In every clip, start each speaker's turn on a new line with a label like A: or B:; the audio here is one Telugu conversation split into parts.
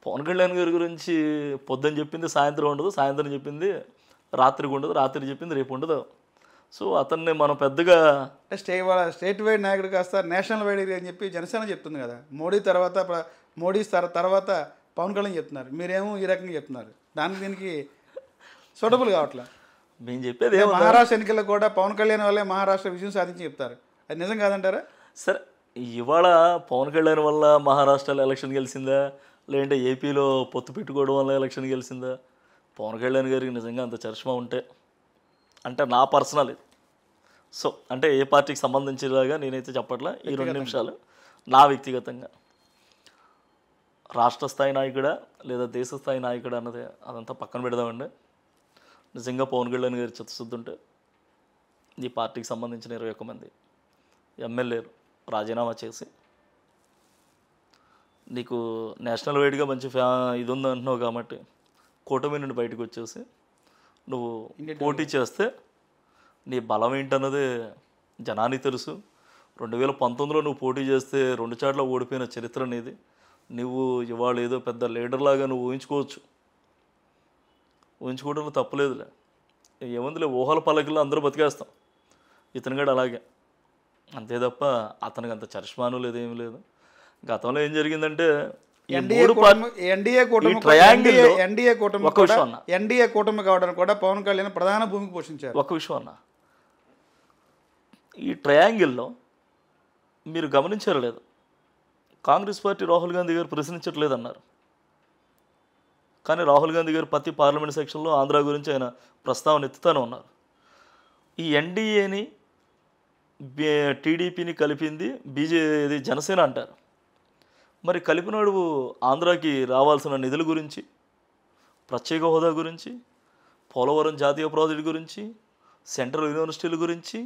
A: పవన్ కళ్యాణ్ గారి గురించి పొద్దున్న చెప్పింది సాయంత్రం ఉండదు, సాయంత్రం చెప్పింది రాత్రికి ఉండదు, రాత్రి చెప్పింది రేపు ఉండదు. సో అతన్ని మనం పెద్దగా
B: స్టేట్ వైడ్ నాయకుడు కాస్త నేషనల్ వైడ్ అని చెప్పి జనసేన చెప్తుంది కదా. మోడీ తర్వాత పవన్ కళ్యాణ్ చెప్తున్నారు, మీరేమో ఈ రకంగా చెప్తున్నారు. దీనికి సూటబుల్ కావట్లేదు.
A: మేము చెప్పేది
B: మహారాష్ట్ర ఎన్నికల్లో కూడా పవన్ కళ్యాణ్ వల్లే మహారాష్ట్ర విజయం సాధించి చెప్తారు. అది నిజం కాదంటారా?
A: సరే, ఇవాళ పవన్ కళ్యాణ్ వల్ల మహారాష్ట్రలో ఎలక్షన్ గెలిచిందా, లేదంటే ఏపీలో పొత్తు పెట్టుకోవడం వల్ల ఎలక్షన్ గెలిచిందా? పవన్ కళ్యాణ్ గారికి నిజంగా అంత చరిష్మా ఉంటే, అంటే నా పర్సనల్, సో అంటే ఏ పార్టీకి సంబంధించినలాగా నేనైతే చెప్పట్లా. ఈ 2 నిమిషాలు నా వ్యక్తిగతంగా రాష్ట్ర స్థాయి నాయకుడా లేదా దేశ స్థాయి నాయకుడా అన్నది అదంతా పక్కన పెడదామండి. నిజంగా పవన్ కళ్యాణ్ గారి చిత్తశుద్ధి ఉంటే ఈ పార్టీకి సంబంధించిన 21 మంది ఎమ్మెల్యేలు రాజీనామా చేసి, నీకు నేషనల్ వైడ్గా మంచి ఇది ఉంది అంటున్నావు కాబట్టి కూటమి నుండి బయటకు వచ్చేసి నువ్వు పోటీ చేస్తే నీ బలం ఏంటన్నది జనానికి తెలుసు. 2019లో నువ్వు పోటీ చేస్తే 2 చోట్ల ఓడిపోయిన చరిత్ర అనేది. నువ్వు ఇవాళ ఏదో పెద్ద లీడర్లాగా నువ్వు ఊహించుకోవడంలో తప్పలేదులే. ఏముందిలే, ఊహల పలకల్లో అందరూ బతికేస్తాం. ఇతను కూడా అలాగే, అంతే తప్ప అతనికి అంత చరిష్మాను లేదు, ఏమీ లేదు. గతంలో ఏం జరిగిందంటే
B: ఎన్డీఏ కూటమి కావడానికి కూడా పవన్ కళ్యాణ్ ప్రధాన భూమికి పోషించారు.
A: ఒక విషయం అన్న, ఈ ట్రయాంగిల్లో మీరు గమనించారు లేదు, కాంగ్రెస్ పార్టీ రాహుల్ గాంధీ గారు ప్రశ్నించట్లేదు అన్నారు. కానీ రాహుల్ గాంధీ గారు ప్రతి పార్లమెంట్ సెక్షన్లో ఆంధ్ర గురించి ఆయన ప్రస్తావన ఎత్తుతూనే ఉన్నారు. ఈ ఎన్డీఏని టీడీపీని కలిపింది ఇది జనసేన అంటారు. మరి కలిపినాడు ఆంధ్రాకి రావాల్సిన నిధుల గురించి, ప్రత్యేక హోదా గురించి, పోలవరం జాతీయ ప్రాజెక్టు గురించి, సెంట్రల్ యూనివర్సిటీల గురించి,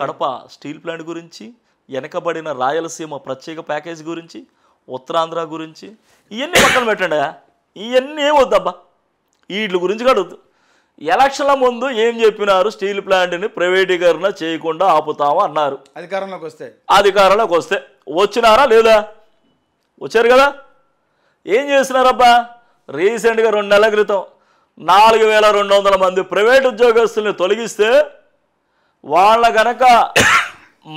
A: కడప స్టీల్ ప్లాంట్ గురించి, వెనకబడిన రాయలసీమ ప్రత్యేక ప్యాకేజ్ గురించి, ఉత్తరాంధ్ర గురించి, ఇవన్నీ పక్కన పెట్టండి. ఇవన్నీ ఏమొద్దబ్బా, వీటి గురించి కడవద్దు. ఎలక్షన్ల ముందు ఏం చెప్పినారు? స్టీల్ ప్లాంట్ని ప్రైవేటీకరణ చేయకుండా ఆపుతామా అన్నారు. అధికారంలోకి వస్తే వచ్చినారా లేదా? వచ్చారు కదా. ఏం చేస్తున్నారబ్బా? రీసెంట్గా 2 నెలల క్రితం 4200 మంది ప్రైవేట్ ఉద్యోగస్తుల్ని తొలగిస్తే వాళ్ళ కనుక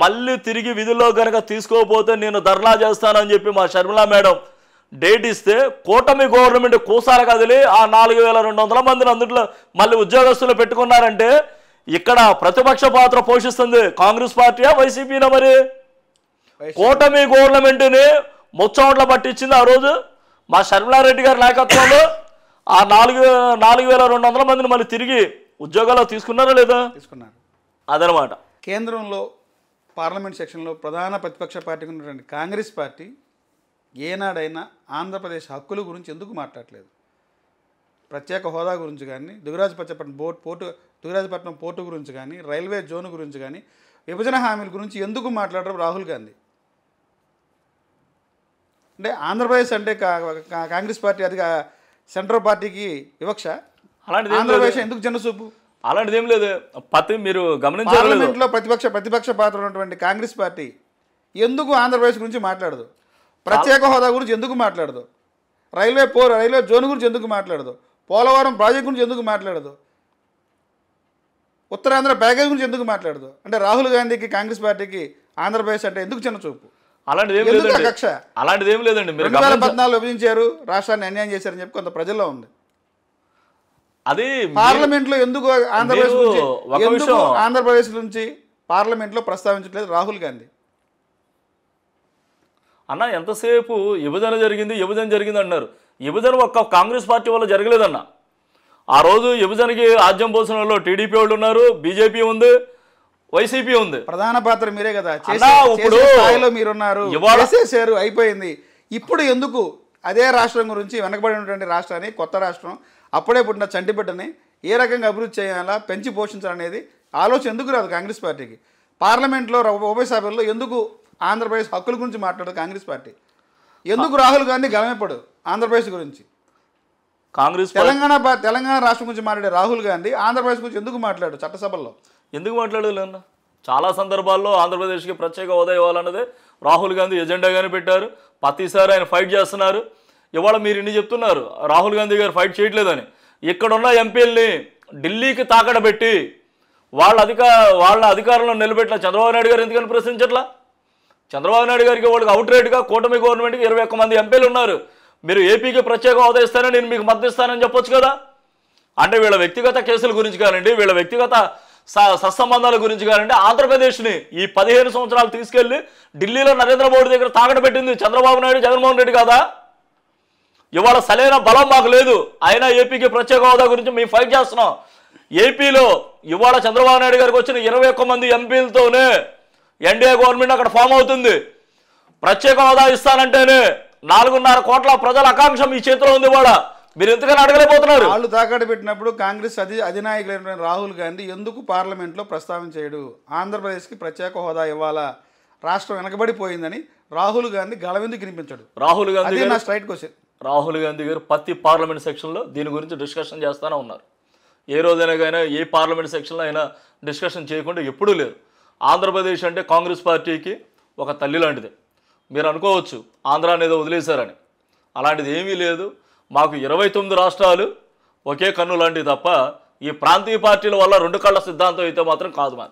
A: మళ్ళీ తిరిగి విధుల్లో కనుక తీసుకోకపోతే నేను ధర్నా చేస్తానని చెప్పి మా షర్మిలా మేడం డేట్ ఇస్తే కూటమి గవర్నమెంట్ కూసాల కదిలి ఆ 4200 మందిని అందులో మళ్ళీ ఉద్యోగస్తులు పెట్టుకున్నారంటే ఇక్కడ ప్రతిపక్ష పాత్ర పోషిస్తుంది కాంగ్రెస్ పార్టీయా వైసీపీనా? మరి కూటమి గవర్నమెంట్ని ముచ్చోట్ల పట్టించింది ఆ రోజు మా షర్మిలారెడ్డి గారి నాయకత్వంలో. ఆ 4200 మందిని మళ్ళీ తిరిగి ఉద్యోగాల్లో తీసుకున్నారా లేదా?
B: తీసుకున్నారు.
A: అదనమాట.
B: కేంద్రంలో పార్లమెంట్ సెక్షన్లో ప్రధాన ప్రతిపక్ష పార్టీగా ఉన్నటువంటి కాంగ్రెస్ పార్టీ ఏనాడైనా ఆంధ్రప్రదేశ్ హక్కుల గురించి ఎందుకు మాట్లాడలేదు? ప్రత్యేక హోదా గురించి కానీ, దుగ్గరాజపట్నం పోర్టు గురించి కానీ, రైల్వే జోన్ గురించి కానీ, విభజన హామీల గురించి ఎందుకు మాట్లాడరు రాహుల్ గాంధీ? అంటే ఆంధ్రప్రదేశ్ అంటే కాంగ్రెస్ పార్టీ అది సెంట్రల్ పార్టీకి వివక్ష.
A: అలాంటిది
B: ఆంధ్రప్రదేశ్ ఎందుకు జనసూపు?
A: అలాంటిది ఏం లేదు. మీరు గమనించారు,
B: పార్లమెంట్లో ప్రతిపక్ష పాత్ర ఉన్నటువంటి కాంగ్రెస్ పార్టీ ఎందుకు ఆంధ్రప్రదేశ్ గురించి మాట్లాడదు? ప్రత్యేక హోదా గురించి ఎందుకు మాట్లాడదు? రైల్వే జోన్ గురించి ఎందుకు మాట్లాడదు? పోలవరం ప్రాజెక్ట్ గురించి ఎందుకు మాట్లాడదు? ఉత్తరాంధ్ర ప్యాకేజ్ గురించి ఎందుకు మాట్లాడదు? అంటే రాహుల్ గాంధీకి కాంగ్రెస్ పార్టీకి ఆంధ్రప్రదేశ్ అంటే ఎందుకు చిన్న చూపు?
A: అలాంటిది
B: కక్ష.
A: అలాంటిది ఏం లేదండి.
B: 2014 విభజించారు, రాష్ట్రాన్ని అన్యాయం చేశారని చెప్పి కొంత ప్రజల్లో ఉంది.
A: అది
B: పార్లమెంట్లో ఎందుకు ఆంధ్రప్రదేశ్ నుంచి పార్లమెంట్లో ప్రస్తావించట్లేదు రాహుల్ గాంధీ?
A: అన్న ఎంతసేపు విభజన జరిగింది అన్నారు. విభజన ఒక్క కాంగ్రెస్ పార్టీ వల్ల జరగలేదన్న. ఆ రోజు విభజనకి ఆద్యం పోసిన వాళ్ళు టీడీపీ వాళ్ళు ఉన్నారు, బీజేపీ ఉంది, వైసీపీ ఉంది.
B: ప్రధాన పాత్ర మీరే కదా,
A: ఇప్పుడు
B: మీరున్నారు, చేసేసారు, అయిపోయింది. ఇప్పుడు ఎందుకు అదే రాష్ట్రం గురించి, వెనకబడినటువంటి రాష్ట్రాన్ని, కొత్త రాష్ట్రం, అప్పుడే పుట్టిన చంటిబిడ్డని ఏ రకంగా అభివృద్ధి చేయాలా, పెంచి పోషించాలనేది ఆలోచన ఎందుకు రాదు కాంగ్రెస్ పార్టీకి? పార్లమెంట్లో ఉభయ సభల్లో ఎందుకు ఆంధ్రప్రదేశ్ హక్కుల గురించి మాట్లాడదు కాంగ్రెస్ పార్టీ? ఎందుకు రాహుల్ గాంధీ గలమెప్పడు ఆంధ్రప్రదేశ్ గురించి? తెలంగాణ రాష్ట్రం గురించి మాట్లాడే రాహుల్ గాంధీ ఆంధ్రప్రదేశ్ గురించి ఎందుకు మాట్లాడు? చట్టసభల్లో ఎందుకు
A: మాట్లాడలేదు అన్న? చాలా సందర్భాల్లో ఆంధ్రప్రదేశ్కి ప్రత్యేక హోదా ఇవ్వాలన్నదే రాహుల్ గాంధీ ఎజెండాగానే పెట్టారు. ప్రతిసారి ఆయన ఫైట్ చేస్తున్నారు. ఇవాళ మీరు ఇన్ని చెప్తున్నారు రాహుల్ గాంధీ గారు ఫైట్ చేయట్లేదని. ఇక్కడున్న ఎంపీల్ని ఢిల్లీకి తాకడబెట్టి వాళ్ళ అధికారంలో నిలబెట్టిన చంద్రబాబు నాయుడు గారు ఎందుకని ప్రశ్నించట్లా? చంద్రబాబు నాయుడు గారికి వాళ్ళకి అవుట్ రైట్గా కూటమి గవర్నమెంట్కి 21 మంది ఎంపీలు ఉన్నారు. మీరు ఏపీకి ప్రత్యేక హోదా ఇస్తానని నేను మీకు మద్దతు ఇస్తానని చెప్పొచ్చు కదా. అంటే వీళ్ళ వ్యక్తిగత కేసుల గురించి కానివ్వండి, వీళ్ళ వ్యక్తిగత సత్సంబంధాల గురించి కానివ్వండి, ఆంధ్రప్రదేశ్ని ఈ 15 సంవత్సరాలు తీసుకెళ్లి ఢిల్లీలో నరేంద్ర మోడీ దగ్గర తాకడబెట్టింది చంద్రబాబు నాయుడు, జగన్మోహన్ రెడ్డి కాదా? ఇవాళ సరైన బలం మాకు లేదు, అయినా ఏపీకి ప్రత్యేక హోదా గురించి మేము ఫైట్ చేస్తున్నాం. ఏపీలో ఇవాళ చంద్రబాబు నాయుడు గారికి వచ్చిన 21 మంది ఎంపీలతోనే ఎన్డీఏ గవర్నమెంట్ అక్కడ ఫామ్ అవుతుంది. ప్రత్యేక హోదా ఇస్తానంటేనే 4.5 కోట్ల ప్రజల ఆకాంక్ష మీ చేతిలో ఉంది. ఇవాళ మీరు ఎందుకని అడగలేకపోతున్నారు?
B: వాళ్ళు తాకట్టు పెట్టినప్పుడు కాంగ్రెస్ అధినాయకులైన రాహుల్ గాంధీ ఎందుకు పార్లమెంట్లో ప్రస్తావించాడు? ఆంధ్రప్రదేశ్కి ప్రత్యేక హోదా ఇవ్వాలా, రాష్ట్రం వెనకబడిపోయిందని రాహుల్ గాంధీ గళవెందుకు వినిపించాడు?
A: రాహుల్ గాంధీ
B: నా స్ట్రైట్ క్వశ్చన్.
A: రాహుల్ గాంధీ గారు ప్రతి పార్లమెంట్ సెక్షన్లో దీని గురించి డిస్కషన్ చేస్తూనే ఉన్నారు. ఏ రోజైనా ఏ పార్లమెంట్ సెక్షన్లో అయినా డిస్కషన్ చేయకుండా ఎప్పుడూ లేరు. ఆంధ్రప్రదేశ్ అంటే కాంగ్రెస్ పార్టీకి ఒక తల్లి లాంటిది. మీరు అనుకోవచ్చు ఆంధ్ర అనేది వదిలేశారని, అలాంటిది ఏమీ లేదు. మాకు 29 రాష్ట్రాలు ఒకే కన్ను లాంటివి తప్ప ఈ ప్రాంతీయ పార్టీల వల్ల 2 కళ్ళ సిద్ధాంతం అయితే మాత్రం కాదు. మాకు